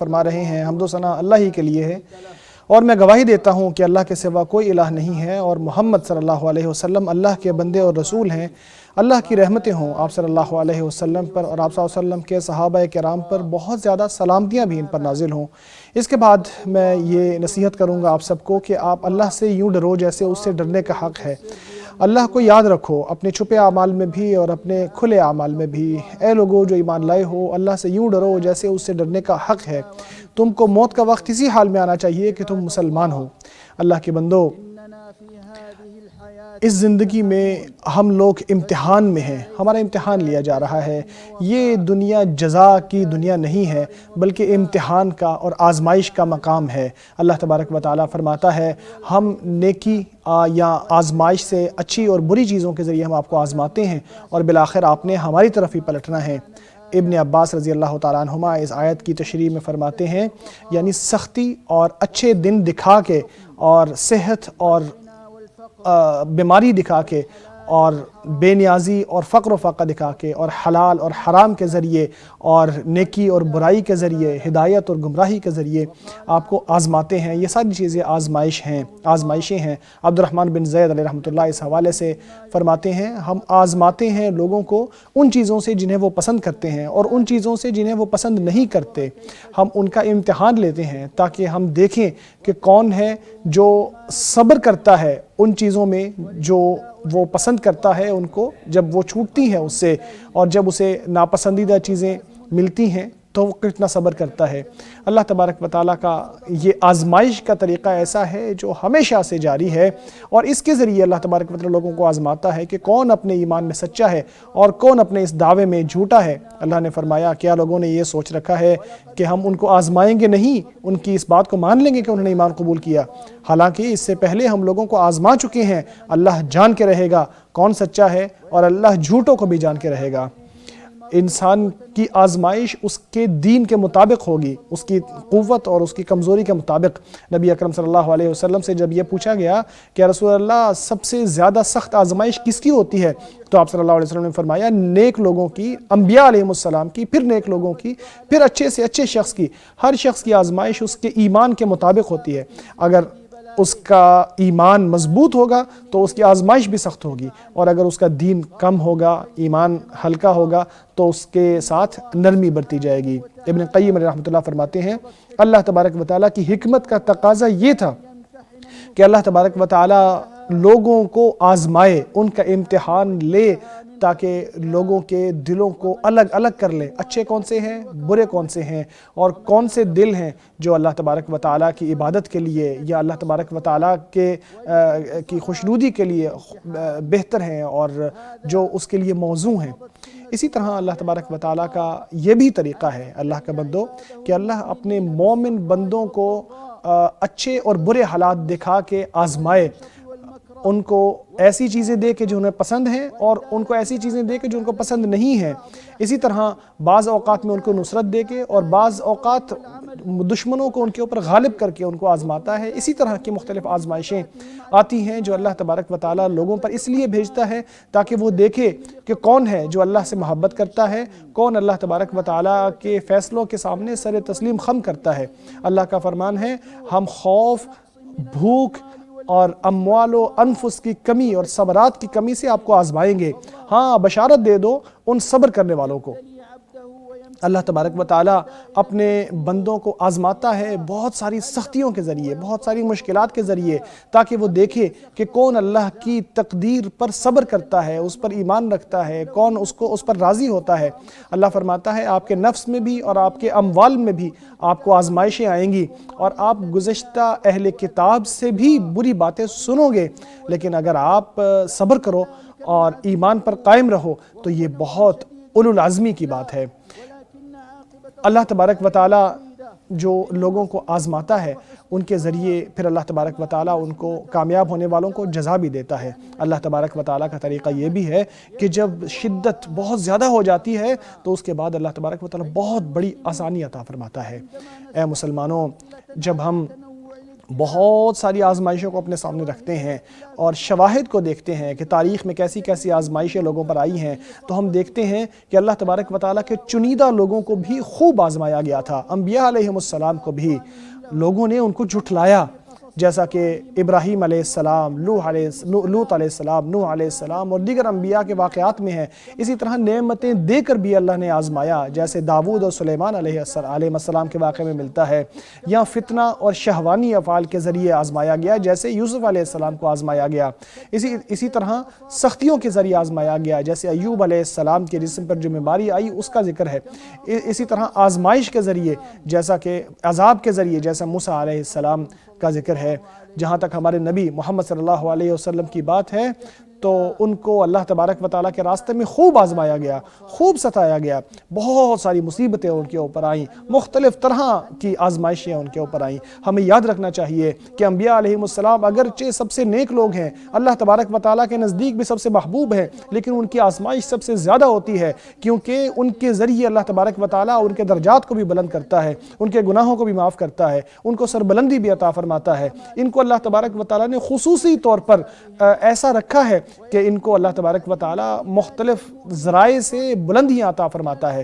فرما رہے ہیں حمد و ثنا اللہ ہی کے لیے ہے، اور میں گواہی دیتا ہوں کہ اللہ کے سوا کوئی الہ نہیں ہے، اور محمد صلی اللہ علیہ وسلم اللہ کے بندے اور رسول ہیں۔ اللہ کی رحمتیں ہوں آپ صلی اللہ علیہ وسلم پر، اور آپ صلی اللہ علیہ وسلم کے صحابہ کرام پر بہت زیادہ سلامتیاں بھی ان پر نازل ہوں۔ اس کے بعد میں یہ نصیحت کروں گا آپ سب کو کہ آپ اللہ سے یوں ڈرو جیسے اس سے ڈرنے کا حق ہے۔ اللہ کو یاد رکھو اپنے چھپے اعمال میں بھی اور اپنے کھلے اعمال میں بھی۔ اے لوگو جو ایمان لائے ہو، اللہ سے یوں ڈرو جیسے اس سے ڈرنے کا حق ہے۔ تم کو موت کا وقت اسی حال میں آنا چاہیے کہ تم مسلمان ہو۔ اللہ کے بندو، اس زندگی میں ہم لوگ امتحان میں ہیں، ہمارا امتحان لیا جا رہا ہے۔ یہ دنیا جزا کی دنیا نہیں ہے، بلکہ امتحان کا اور آزمائش کا مقام ہے۔ اللہ تبارک و تعالیٰ فرماتا ہے ہم نیکی یا آزمائش سے اچھی اور بری چیزوں کے ذریعے ہم آپ کو آزماتے ہیں، اور بالآخر آپ نے ہماری طرف ہی پلٹنا ہے۔ ابن عباس رضی اللہ تعالیٰ عنہما اس آیت کی تشریح میں فرماتے ہیں، یعنی سختی اور اچھے دن دکھا کے، اور صحت اور بیماری دکھا کے، اور بے نیازی اور فقر و فاقہ دکھا کے، اور حلال اور حرام کے ذریعے، اور نیکی اور برائی کے ذریعے، ہدایت اور گمراہی کے ذریعے آپ کو آزماتے ہیں۔ یہ ساری چیزیں آزمائشیں ہیں۔ عبد الرحمن بن زید علیہ رحمۃ اللہ اس حوالے سے فرماتے ہیں ہم آزماتے ہیں لوگوں کو ان چیزوں سے جنہیں وہ پسند کرتے ہیں، اور ان چیزوں سے جنہیں وہ پسند نہیں کرتے۔ ہم ان کا امتحان لیتے ہیں تاکہ ہم دیکھیں کہ کون ہے جو صبر کرتا ہے ان چیزوں میں جو وہ پسند کرتا ہے ان کو، جب وہ چھوٹتی ہیں اس سے، اور جب اسے ناپسندیدہ چیزیں ملتی ہیں تو وہ کتنا صبر کرتا ہے۔ اللہ تبارک و تعالیٰ کا یہ آزمائش کا طریقہ ایسا ہے جو ہمیشہ سے جاری ہے، اور اس کے ذریعے اللہ تبارک و تعالیٰ لوگوں کو آزماتا ہے کہ کون اپنے ایمان میں سچا ہے اور کون اپنے اس دعوے میں جھوٹا ہے۔ اللہ نے فرمایا کیا لوگوں نے یہ سوچ رکھا ہے کہ ہم ان کو آزمائیں گے نہیں، ان کی اس بات کو مان لیں گے کہ انہوں نے ایمان قبول کیا؟ حالانکہ اس سے پہلے ہم لوگوں کو آزما چکے ہیں۔ اللہ جان کے رہے گا کون سچا ہے، اور اللہ جھوٹوں کو بھی جان کے رہے گا۔ انسان کی آزمائش اس کے دین کے مطابق ہوگی، اس کی قوت اور اس کی کمزوری کے مطابق۔ نبی اکرم صلی اللہ علیہ وسلم سے جب یہ پوچھا گیا کہ رسول اللہ سب سے زیادہ سخت آزمائش کس کی ہوتی ہے، تو آپ صلی اللہ علیہ وسلم نے فرمایا نیک لوگوں کی، انبیاء علیہ السلام کی، پھر نیک لوگوں کی، پھر اچھے سے اچھے شخص کی۔ ہر شخص کی آزمائش اس کے ایمان کے مطابق ہوتی ہے۔ اگر اس کا ایمان مضبوط ہوگا تو اس کی آزمائش بھی سخت ہوگی، اور اگر اس کا دین کم ہوگا، ایمان ہلکا ہوگا، تو اس کے ساتھ نرمی برتی جائے گی۔ ابن قیم علیہ رحمۃ اللہ فرماتے ہیں اللہ تبارک و تعالیٰ کی حکمت کا تقاضا یہ تھا کہ اللہ تبارک و تعالیٰ لوگوں کو آزمائے، ان کا امتحان لے، تاکہ لوگوں کے دلوں کو الگ الگ کر لے، اچھے کون سے ہیں، برے کون سے ہیں، اور کون سے دل ہیں جو اللہ تبارک و تعالیٰ کی عبادت کے لیے یا اللہ تبارک و تعالیٰ کی خوشنودی کے لیے بہتر ہیں، اور جو اس کے لیے موزوں ہیں۔ اسی طرح اللہ تبارک و تعالیٰ کا یہ بھی طریقہ ہے اللہ کا بندو کہ اللہ اپنے مومن بندوں کو اچھے اور برے حالات دکھا کے آزمائے، ان کو ایسی چیزیں دے کے جو انہیں پسند ہیں، اور ان کو ایسی چیزیں دے کے جو ان کو پسند نہیں ہیں۔ اسی طرح بعض اوقات میں ان کو نصرت دے کے، اور بعض اوقات دشمنوں کو ان کے اوپر غالب کر کے ان کو آزماتا ہے۔ اسی طرح کی مختلف آزمائشیں آتی ہیں جو اللہ تبارک و تعالیٰ لوگوں پر اس لیے بھیجتا ہے تاکہ وہ دیکھے کہ کون ہے جو اللہ سے محبت کرتا ہے، کون اللہ تبارک و تعالیٰ کے فیصلوں کے سامنے سر تسلیم خم کرتا ہے۔ اللہ کا فرمان ہے ہم خوف، بھوک اور اموال و انفس کی کمی اور صبرات کی کمی سے آپ کو آزمائیں گے، ہاں بشارت دے دو ان صبر کرنے والوں کو۔ اللہ تبارک و تعالیٰ اپنے بندوں کو آزماتا ہے بہت ساری سختیوں کے ذریعے، بہت ساری مشکلات کے ذریعے، تاکہ وہ دیکھے کہ کون اللہ کی تقدیر پر صبر کرتا ہے، اس پر ایمان رکھتا ہے، کون اس پر راضی ہوتا ہے۔ اللہ فرماتا ہے آپ کے نفس میں بھی اور آپ کے اموال میں بھی آپ کو آزمائشیں آئیں گی، اور آپ گزشتہ اہل کتاب سے بھی بری باتیں سنو گے، لیکن اگر آپ صبر کرو اور ایمان پر قائم رہو تو یہ بہت اولو العزمی کی بات ہے۔ اللہ تبارک و تعالیٰ جو لوگوں کو آزماتا ہے ان کے ذریعے پھر اللہ تبارک و تعالیٰ ان کو کامیاب ہونے والوں کو جزا بھی دیتا ہے۔ اللہ تبارک و تعالیٰ کا طریقہ یہ بھی ہے کہ جب شدت بہت زیادہ ہو جاتی ہے تو اس کے بعد اللہ تبارک و تعالیٰ بہت بڑی آسانی عطا فرماتا ہے۔ اے مسلمانوں، جب ہم بہت ساری آزمائشوں کو اپنے سامنے رکھتے ہیں اور شواہد کو دیکھتے ہیں کہ تاریخ میں کیسی کیسی آزمائشیں لوگوں پر آئی ہیں، تو ہم دیکھتے ہیں کہ اللہ تبارک و تعالیٰ کے چنیدہ لوگوں کو بھی خوب آزمایا گیا تھا۔ انبیاء علیہم السلام کو بھی لوگوں نے ان کو جھٹلایا، جیسا کہ ابراہیم علیہ السلام، لوط علیہ السلام، نوح علیہ السلام اور دیگر انبیاء کے واقعات میں ہیں۔ اسی طرح نعمتیں دے کر بھی اللہ نے آزمایا، جیسے داود اور سلیمان علیہ السلام کے واقعے میں ملتا ہے، یا فتنہ اور شہوانی افعال کے ذریعے آزمایا گیا، جیسے یوسف علیہ السلام کو آزمایا گیا۔ اسی طرح سختیوں کے ذریعے آزمایا گیا، جیسے ایوب علیہ السلام کے جسم پر جو بیماری آئی اس کا ذکر ہے۔ اسی طرح آزمائش کے ذریعے، جیسا کہ عذاب کے ذریعے، جیسا موسیٰ علیہ السلام کا ذکر ہے۔ جہاں تک ہمارے نبی محمد صلی اللہ علیہ وسلم کی بات ہے تو ان کو اللہ تبارک و تعالیٰ کے راستے میں خوب آزمایا گیا، خوب ستایا گیا، بہت ساری مصیبتیں ان کے اوپر آئیں، مختلف طرح کی آزمائشیں ان کے اوپر آئیں۔ ہمیں یاد رکھنا چاہیے کہ انبیاء علیہم السلام اگرچہ سب سے نیک لوگ ہیں، اللہ تبارک و تعالیٰ کے نزدیک بھی سب سے محبوب ہیں، لیکن ان کی آزمائش سب سے زیادہ ہوتی ہے، کیونکہ ان کے ذریعے اللہ تبارک و تعالیٰ ان کے درجات کو بھی بلند کرتا ہے، ان کے گناہوں کو بھی معاف کرتا ہے، ان کو سربلندی بھی عطا فرماتا ہے۔ ان کو اللہ تبارک و تعالیٰ نے خصوصی طور پر ایسا رکھا ہے کہ ان کو اللہ تبارک و تعالیٰ مختلف ذرائع سے بلندیاں عطا فرماتا ہے۔